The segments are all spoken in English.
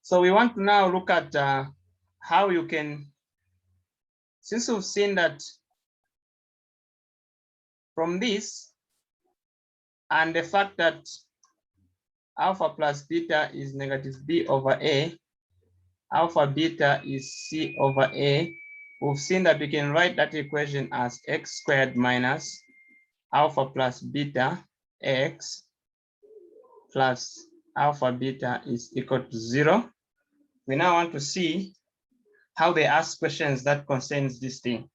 So we want to now look at how you can, since we've seen that from this and the fact that alpha plus beta is negative b over a, alpha beta is c over a, we've seen that we can write that equation as x squared minus alpha plus beta x plus alpha beta is equal to 0. We now want to see how they ask questions that concerns this thing.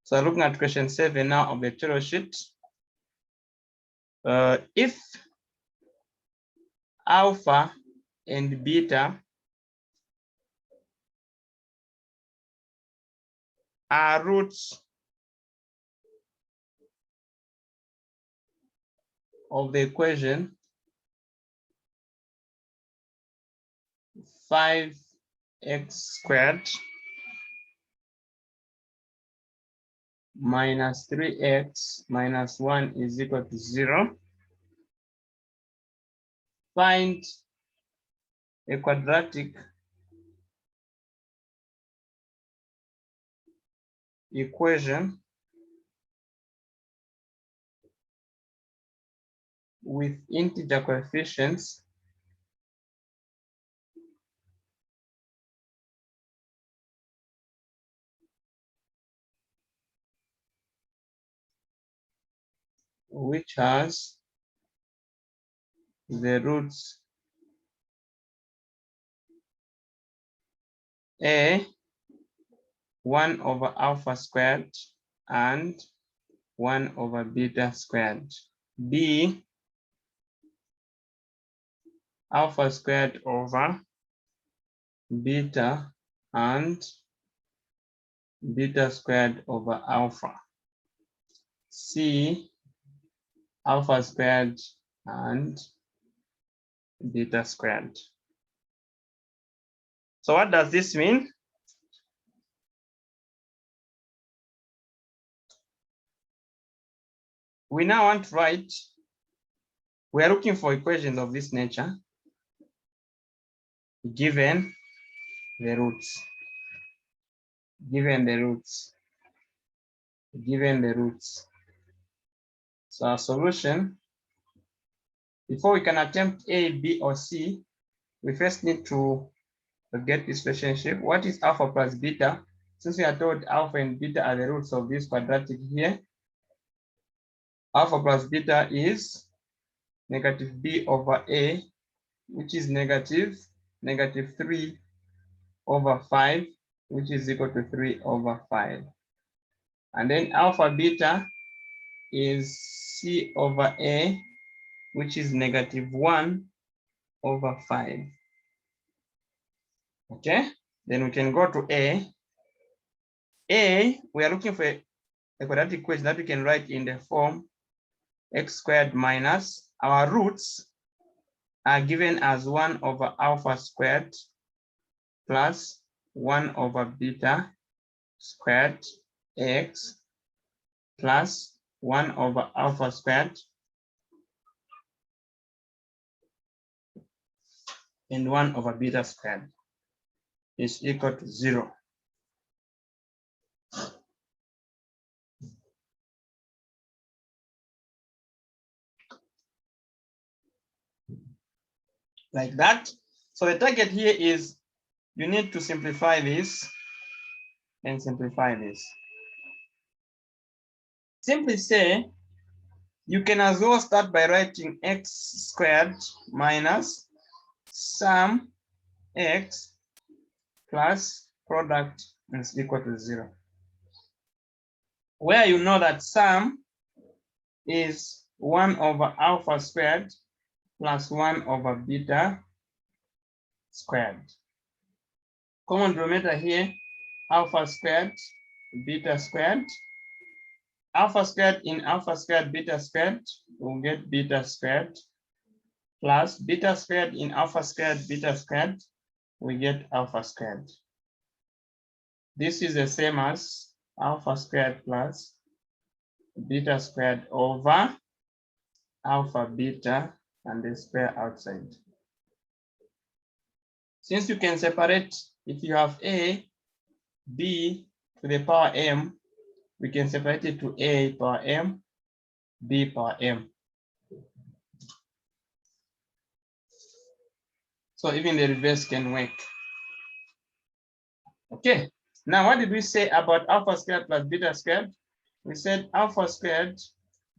So looking at question 7 now of the tutorial sheet. If alpha and beta are roots of the equation 5x squared minus 3x minus 1 is equal to 0, find a quadratic equation with integer coefficients which has the roots a 1 over alpha squared and 1 over beta squared, b alpha squared over beta and beta squared over alpha, c alpha squared and beta squared. So what does this mean? We now want to write, we are looking for equations of this nature given the roots, given the roots, given the roots. So our solution, before we can attempt A, B, or C, we first need to get this relationship. What is alpha plus beta? Since we are told alpha and beta are the roots of this quadratic here, alpha plus beta is negative b over a, which is negative 3 over 5, which is equal to 3 over 5. And then alpha beta is c over a, which is negative 1 over 5. Okay, then we can go to A. A, we are looking for a quadratic equation that we can write in the form x squared minus, our roots are given as 1 over alpha squared plus 1 over beta squared x plus 1 over alpha squared and 1 over beta squared is equal to 0. Like that. So the target here is you need to simplify this and simplify this. Simply say, you can as well start by writing x squared minus sum x plus product is equal to 0. Where you know that sum is 1 over alpha squared plus 1 over beta squared. Common denominator here, alpha squared, beta squared. Alpha squared in alpha squared, beta squared, we'll get beta squared, plus beta squared in alpha squared, beta squared, we get alpha squared. This is the same as alpha squared plus beta squared over alpha beta and the square outside. Since you can separate, if you have a, b to the power m, we can separate it to a power m, b power m. So even the reverse can work. Okay, now what did we say about alpha squared plus beta squared? We said alpha squared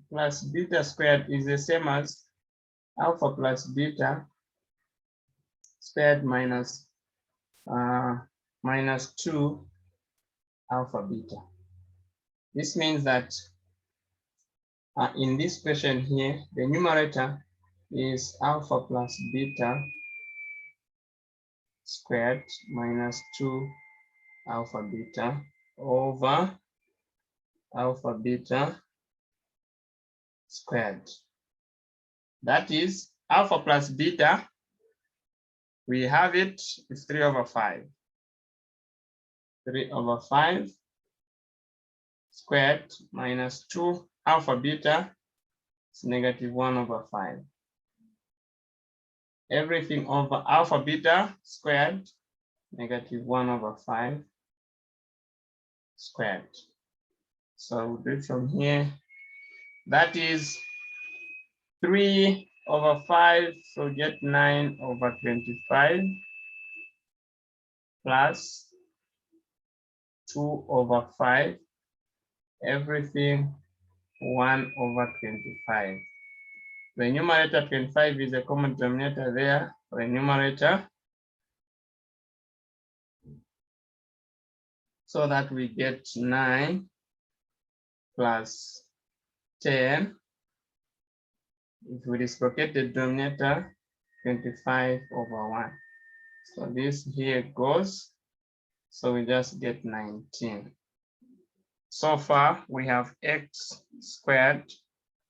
plus beta squared is the same as alpha plus beta squared minus 2 alpha beta. This means that in this question here, the numerator is alpha plus beta squared minus 2 alpha beta over alpha beta squared. That is alpha plus beta, we have it is 3 over 5. 3 over 5 squared minus 2 alpha beta is negative 1 over 5. Everything over alpha beta squared, negative 1 over 5 squared. So we'll do it from here. That is 3 over 5, so get 9 over 25 plus 2 over 5, everything 1 over 25. The numerator 25 is a common denominator there for the numerator, so that we get 9 plus 10. If we reciprocate the denominator, 25 over 1. So this here goes, so we just get 19. So far, we have x squared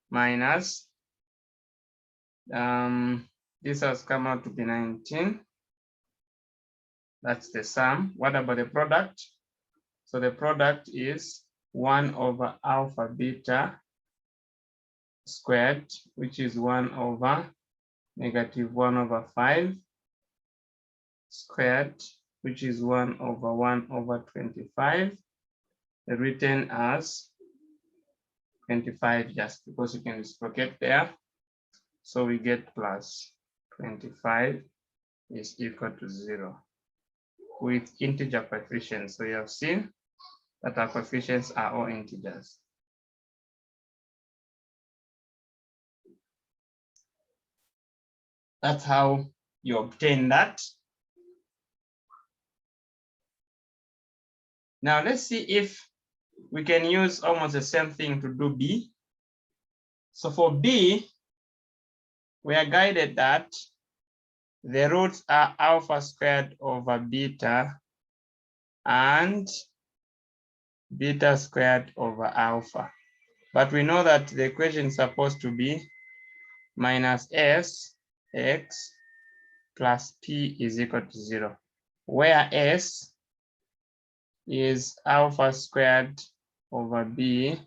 minus, this has come out to be 19. That's the sum. What about the product? So the product is 1 over alpha beta squared, which is 1 over negative 1 over 5 squared, which is 1 over 25, written as 25 just because you can reciprocate there. So we get plus 25 is equal to 0 with integer coefficients. So you have seen that our coefficients are all integers. That's how you obtain that. Now let's see if we can use almost the same thing to do B. So for B, we are guided that the roots are alpha squared over beta and beta squared over alpha. But we know that the equation is supposed to be minus s x plus p is equal to 0, where s is alpha squared over b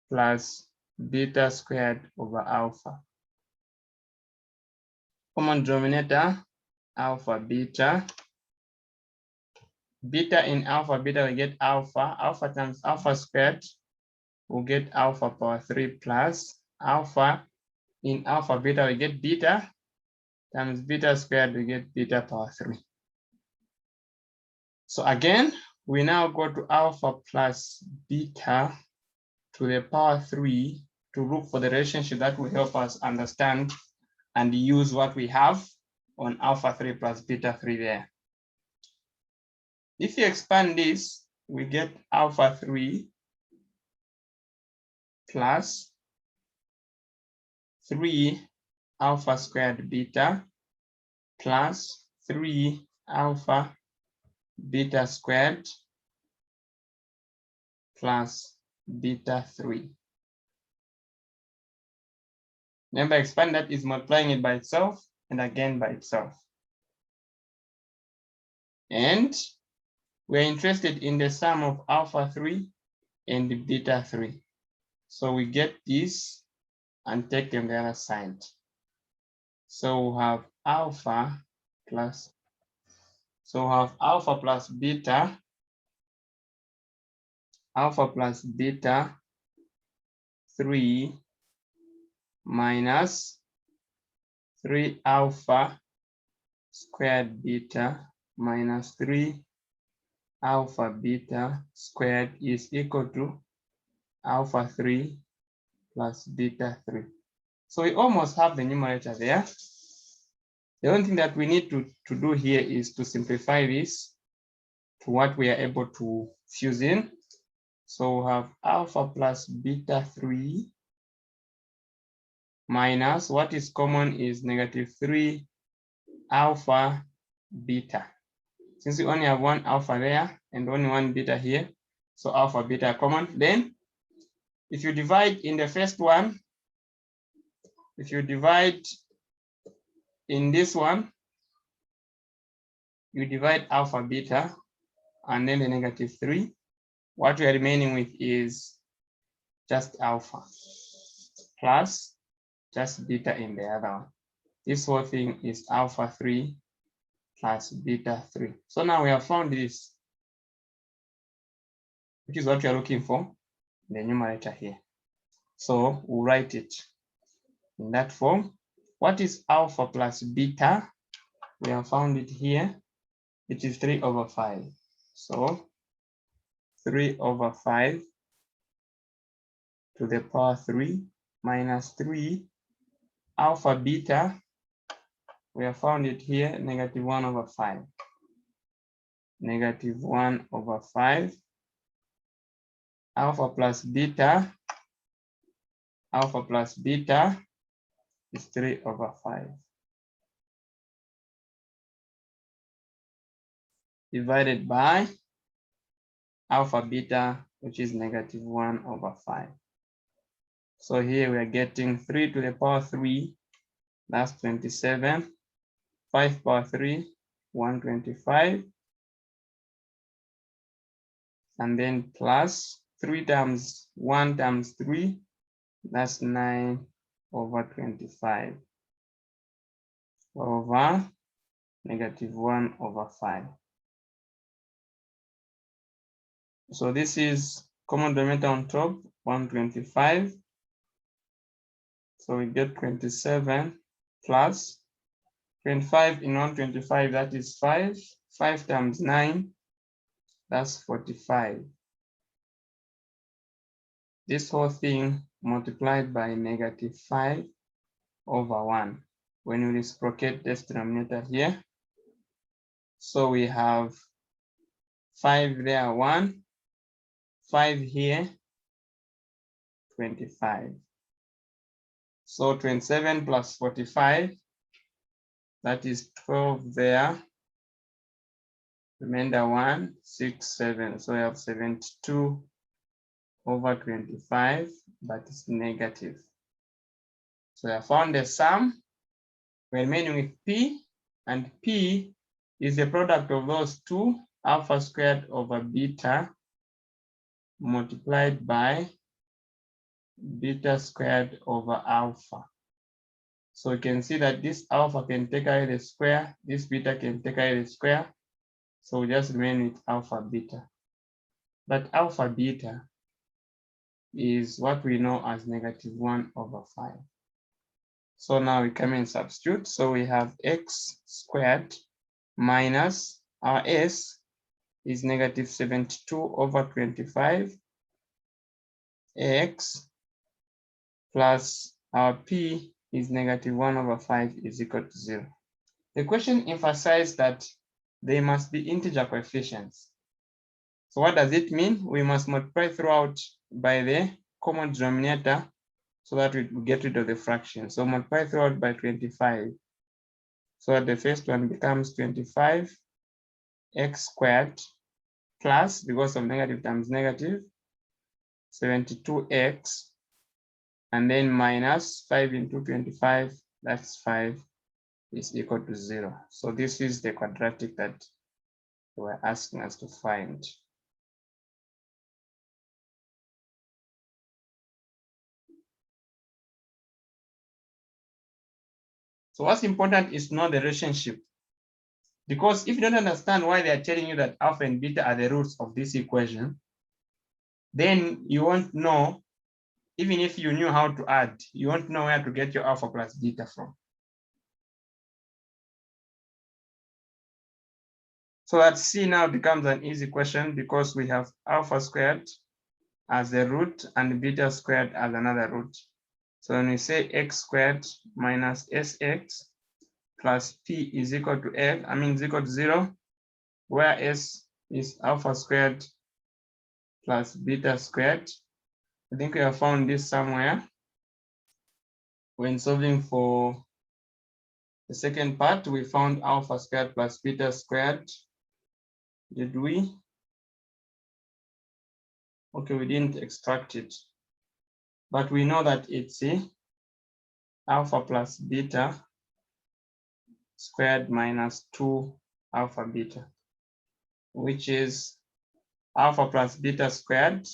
plus beta squared over alpha. Common denominator, alpha beta. Beta in alpha beta, we get alpha. Alpha times alpha squared, we'll get alpha power 3 plus alpha in alpha beta, we get beta times beta squared, we get beta power 3. So again, we now go to alpha plus beta to the power 3 to look for the relationship that will help us understand and use what we have on alpha 3 plus beta 3 there. If you expand this, we get alpha 3 plus 3 alpha squared beta plus 3 alpha beta squared plus beta 3. Remember, expand that is multiplying it by itself and again by itself. And we're interested in the sum of alpha 3 and beta 3. So we get this and take them the other side. So we'll have alpha plus So we have alpha plus beta 3 minus 3 alpha squared beta minus 3 alpha beta squared is equal to alpha 3 plus beta 3. So we almost have the numerator there. The only thing that we need to do here is to simplify this to what we are able to fuse in. So we have alpha plus beta 3 minus, what is common is negative 3 alpha beta. Since we only have one alpha there and only one beta here, so alpha beta are common. Then if you divide in the first one, if you divide in this one, you divide alpha beta and then the negative 3. What we are remaining with is just alpha plus just beta in the other one. This whole thing is alpha 3 plus beta 3. So now we have found this, which is what we are looking for in the numerator here. So we'll write it in that form. What is alpha plus beta? We have found it here. It is 3 over 5. So 3 over 5 to the power 3 minus 3 alpha beta. We have found it here, negative 1 over 5. Negative 1 over 5. Alpha plus beta. Alpha plus beta is 3 over 5. Divided by alpha beta, which is negative 1 over 5. So here we are getting 3 to the power 3, that's 27. 5 power 3, 125. And then plus 3 times 1 times 3, that's 9 over 25 over negative 1 over 5. So this is common denominator on top, 125. So we get 27 plus 25 in 125, that is 5. 5 times 9, that's 45. This whole thing multiplied by negative 5 over 1. When we reciprocate this denominator here, so we have 5 there, 1, 5 here, 25. So 27 plus 45, that is 12 there. Remainder 1, 6, 7. So we have 72 over 25, but it's negative. So I found the sum. We're remaining with P, and P is the product of those two, alpha squared over beta multiplied by beta squared over alpha. So you can see that this alpha can take away the square, this beta can take away the square. So we just remain with alpha beta. But alpha beta is what we know as negative 1 over 5. So now we come and substitute. So we have x squared minus our s is negative 72 over 25 x plus our p is negative 1 over 5 is equal to 0. The question emphasized that they must be integer coefficients. So what does it mean? We must multiply throughout by the common denominator so that we get rid of the fraction. So multiply throughout by 25. So that the first one becomes 25 x squared plus, because of negative times negative, 72x, and then minus 5 into 25, that's 5, is equal to 0. So this is the quadratic that they were asking us to find. So what's important is not the relationship Because if you don't understand why they are telling you that alpha and beta are the roots of this equation, then you won't know, even if you knew how to add, you won't know where to get your alpha plus beta from. So that C now becomes an easy question because we have alpha squared as a root and beta squared as another root. So when we say x squared minus sx plus p is equal to f, is equal to 0, where s is alpha squared plus beta squared. I think we have found this somewhere when solving for the second part. We found alpha squared plus beta squared. Did we? Okay, we didn't extract it, but we know that it's alpha plus beta squared minus 2 alpha beta, which is alpha plus beta squared.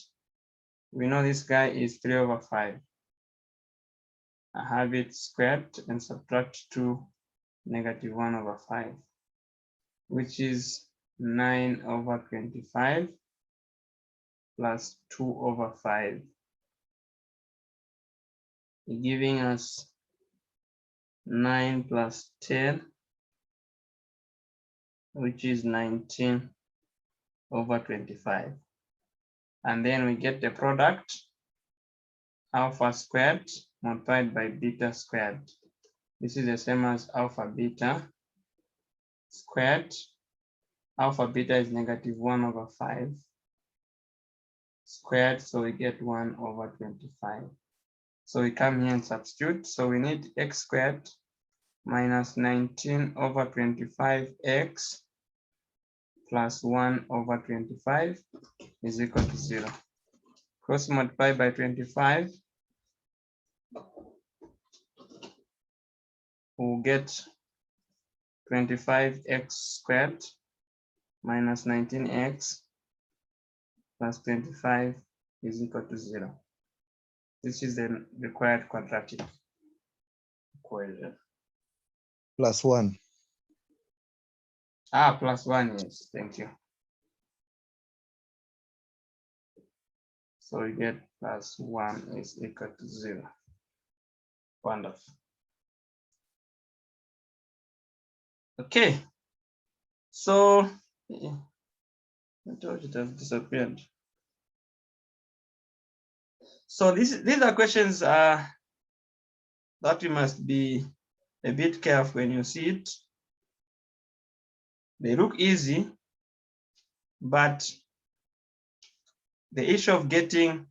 We know this guy is 3/5. I have it squared and subtract 2, negative 1/5, which is 9/25 plus 2/5, giving us 9 plus 10, which is 19/25. And then we get the product, alpha squared multiplied by beta squared. This is the same as alpha beta squared. Alpha beta is negative 1/5 squared, so we get 1/25. So we come here and substitute. So we need x squared minus 19/25x plus 1/25 is equal to 0. Cross multiply by 25, we'll get 25x squared minus 19x plus 25 is equal to 0. This is the required quadratic equation. Plus 1. Plus 1, yes, thank you. So we get plus 1 is equal to 0. Wonderful. Okay, so I told you it has disappeared. So these are questions that you must be a bit careful when you see it. They look easy, but the issue of getting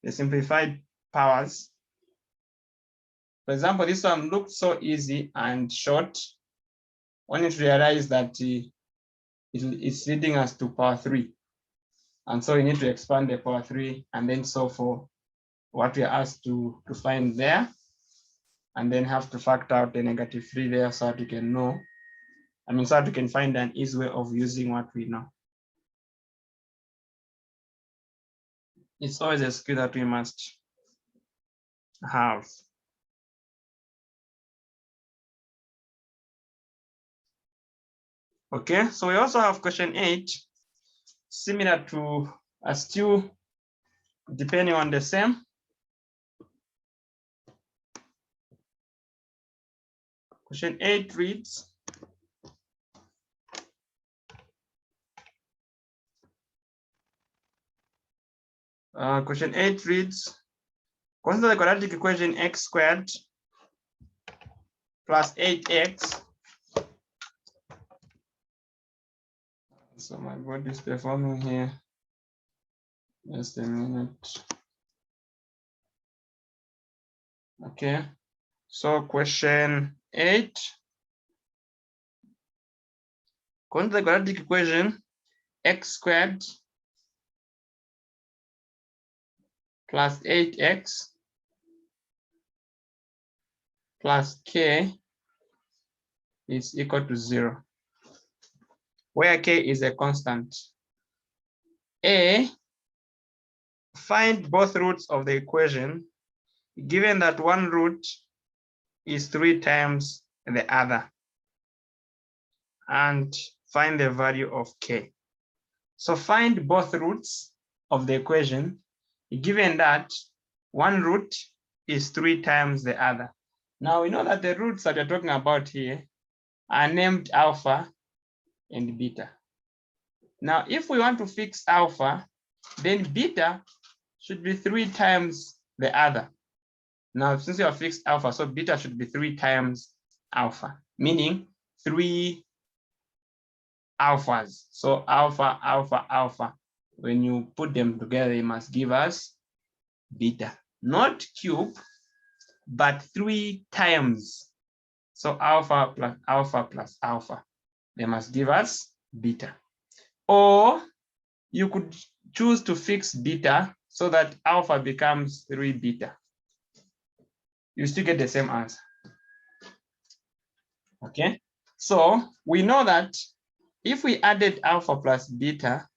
the simplified powers. For example, this one looked so easy and short, only to realize that it's leading us to power 3. And so we need to expand the power 3 and then solve for what we are asked to find there, and then have to factor out the negative 3 there so that we can know, so that we can find an easy way of using what we know. It's always a skill that we must have. Okay, so we also have question 8, similar to as 2, depending on the same. Question 8 reads, consider the quadratic equation x squared plus 8x. So my board is performing here. Just a minute. Okay, so question 8. Consider the quadratic equation x squared plus 8x plus k is equal to 0, where k is a constant. A, find both roots of the equation, given that one root is 3 times the other. and find the value of k. So find both roots of the equation, given that one root is 3 times the other. Now we know that the roots that we're talking about here are named alpha and beta. Now, if we want to fix alpha, then beta should be 3 times the other. Now, since you have fixed alpha, so beta should be 3 times alpha, meaning 3 alphas. So alpha, alpha, alpha. When you put them together, they must give us beta. Not cube, but 3 times. So alpha plus alpha plus alpha. They must give us beta. Or you could choose to fix beta so that alpha becomes 3 beta. You still get the same answer. Okay, so we know that if we added alpha plus beta,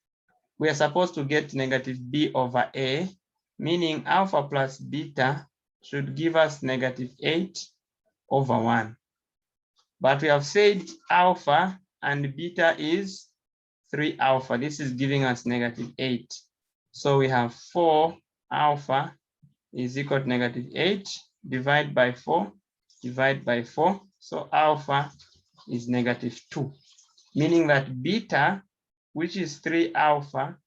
we are supposed to get negative b over a, meaning alpha plus beta should give us negative 8 over 1. But we have said alpha and beta is 3 alpha. This is giving us negative 8. So we have 4 alpha is equal to negative 8, divide by 4, divide by 4. So alpha is negative 2, meaning that beta, which is 3 alpha,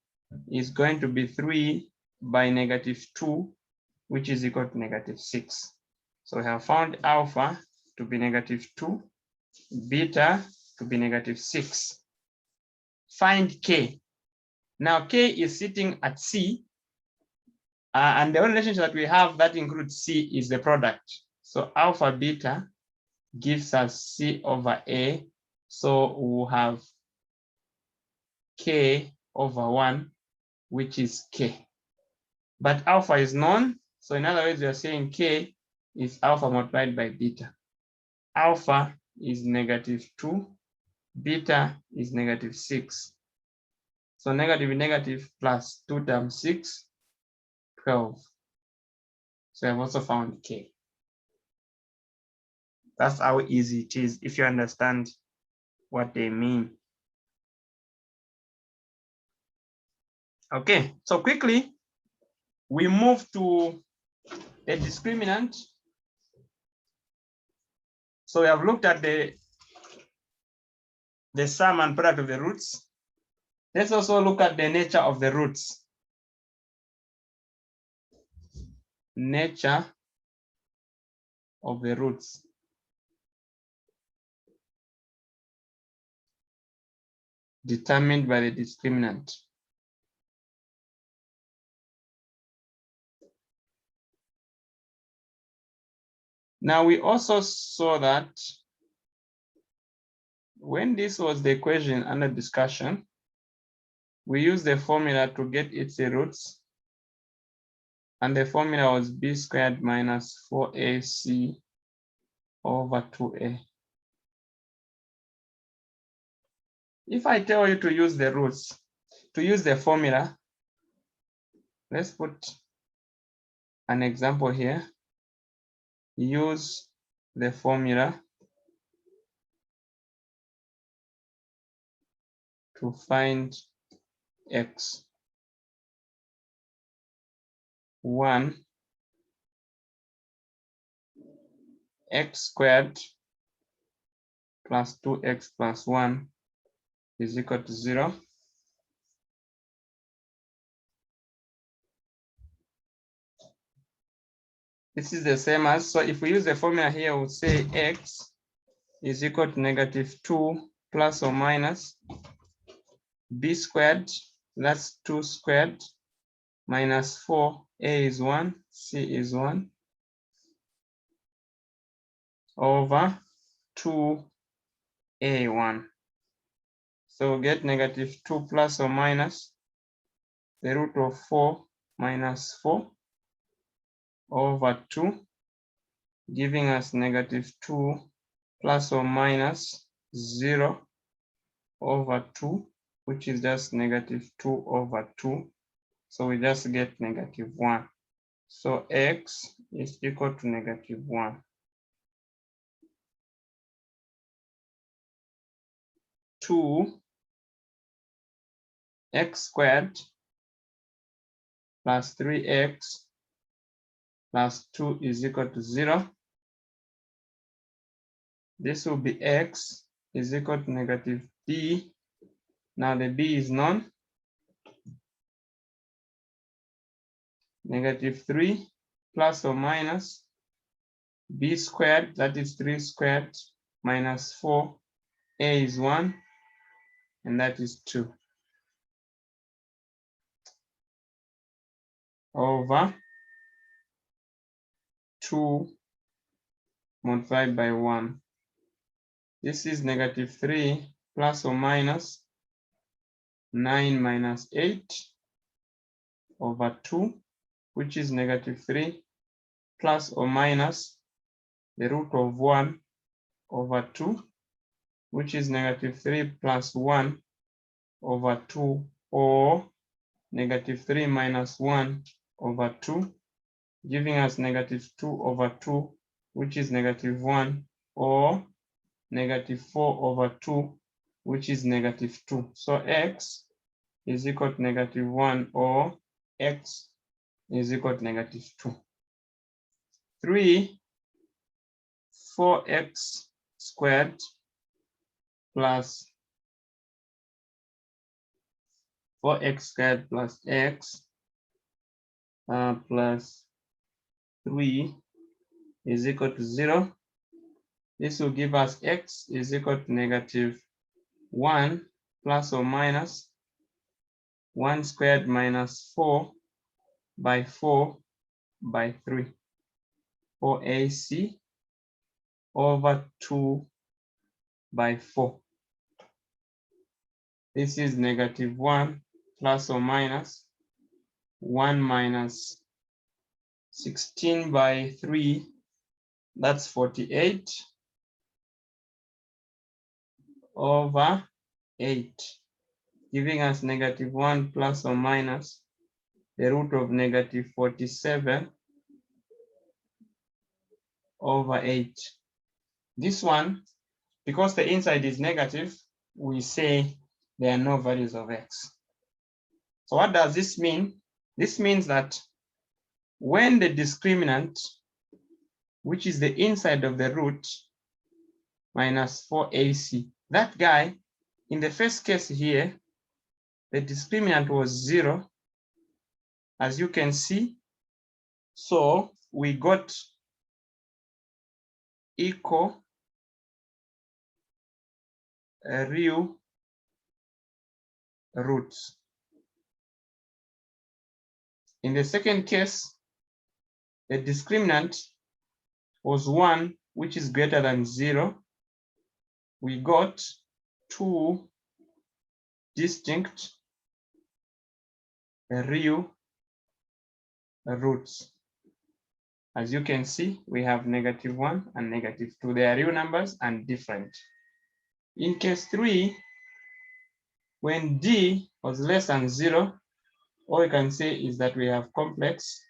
is going to be 3 by negative 2, which is equal to negative 6. So we have found alpha to be negative 2, beta to be negative 6. Find k. Now k is sitting at c, and the only relationship that we have that includes c is the product. So alpha beta gives us c over a. So we'll have k over 1, which is k. But alpha is known. So in other words, we are saying k is alpha multiplied by beta. Alpha is negative 2, beta is negative 6. So negative negative plus 2 times 6, 12. So I've also found k. That's how easy it is if you understand what they mean. Okay, so quickly, we move to the discriminant. So we have looked at the sum and product of the roots. Let's also look at the nature of the roots. Nature of the roots. Determined by the discriminant. Now we also saw that when this was the equation under discussion, we used the formula to get its roots, and the formula was b squared minus 4ac over 2a. If I tell you to use the roots, to use the formula, let's put an example here. Use the formula to find x. 1, x squared plus 2x plus 1 is equal to 0. This is the same as, so if we use the formula here, we'll say x is equal to negative 2 plus or minus b squared, that's 2 squared, minus 4, a is 1, c is 1, over 2a1. So we'll get negative 2 plus or minus the root of 4 minus 4 over 2, giving us negative 2 plus or minus 0 over 2, which is just negative 2 over 2. So we just get negative 1. So x is equal to negative 1. 2 x squared plus 3x plus 2 is equal to 0. This will be x is equal to negative b. Now the b is known. Negative 3 plus or minus b squared, that is 3 squared, minus 4, a is 1, and that is 2. Over 2 multiplied by 1. This is negative 3 plus or minus 9 minus 8 over 2, which is negative 3 plus or minus the root of 1 over 2, which is negative 3 plus 1 over 2, or negative 3 minus 1 over 2, giving us negative 2 over 2, which is negative 1, or negative 4 over 2, which is negative 2. So x is equal to negative 1, or x is equal to negative 2. 3, 4x squared plus 4x squared plus x plus 3 is equal to 0. This will give us x is equal to negative 1 plus or minus 1 squared minus 4 by 4 by 3, or AC over 2 by 4. This is negative 1 plus or minus 1 minus 16 by 3, that's 48 over 8, giving us negative 1 plus or minus the root of negative 47 over 8. This one, because the inside is negative, we say there are no values of x. So what does this mean? This means that when the discriminant, which is the inside of the root, minus 4ac, that guy, in the first case here, the discriminant was 0, as you can see. So we got equal real roots. In the second case, the discriminant was 1, which is greater than 0. We got 2 distinct real roots. As you can see, we have negative 1 and negative 2. They are real numbers and different. In case 3, when d was less than 0, all we can say is that we have complex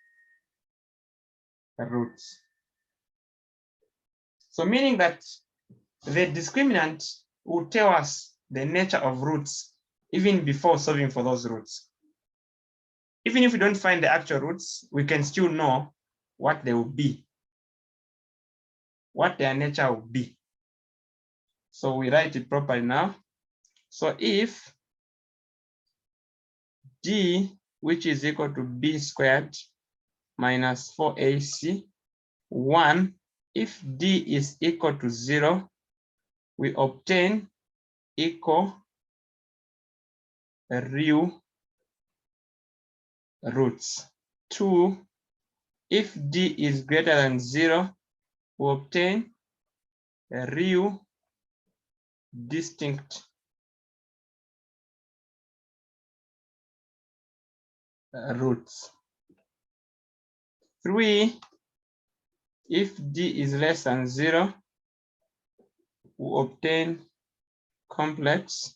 roots. So meaning that the discriminant will tell us the nature of roots even before solving for those roots. Even if we don't find the actual roots, we can still know what they will be, what their nature will be. So we write it properly now. So if d, which is equal to b squared minus 4ac, 1, if d is equal to 0, we obtain equal real roots. 2, if d is greater than 0, we obtain a real distinct roots. 3, if d is less than 0, we obtain complex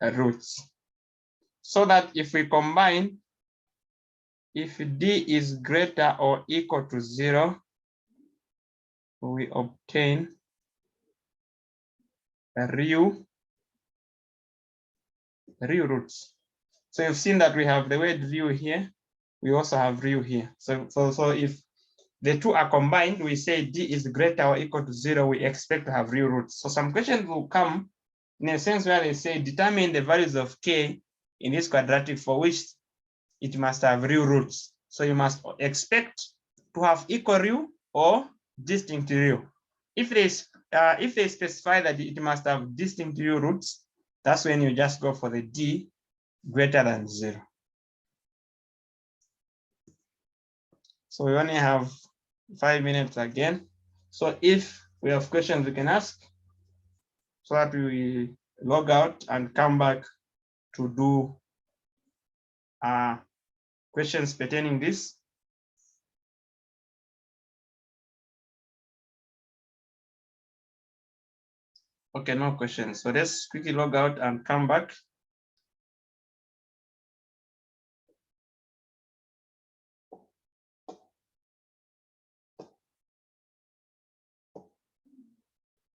roots. So that if we combine, if d is greater or equal to 0, we obtain real roots. So you've seen that we have the word real here. We also have real here. So if the two are combined, we say D is greater or equal to 0, we expect to have real roots. So some questions will come in a sense where they say determine the values of K in this quadratic for which it must have real roots. So you must expect to have equal real or distinct real. If they specify that it must have distinct real roots, that's when you just go for the D greater than 0. So we only have 5 minutes again. So if we have questions, we can ask so that we log out and come back to do questions pertaining this. Okay, no questions. So let's quickly log out and come back.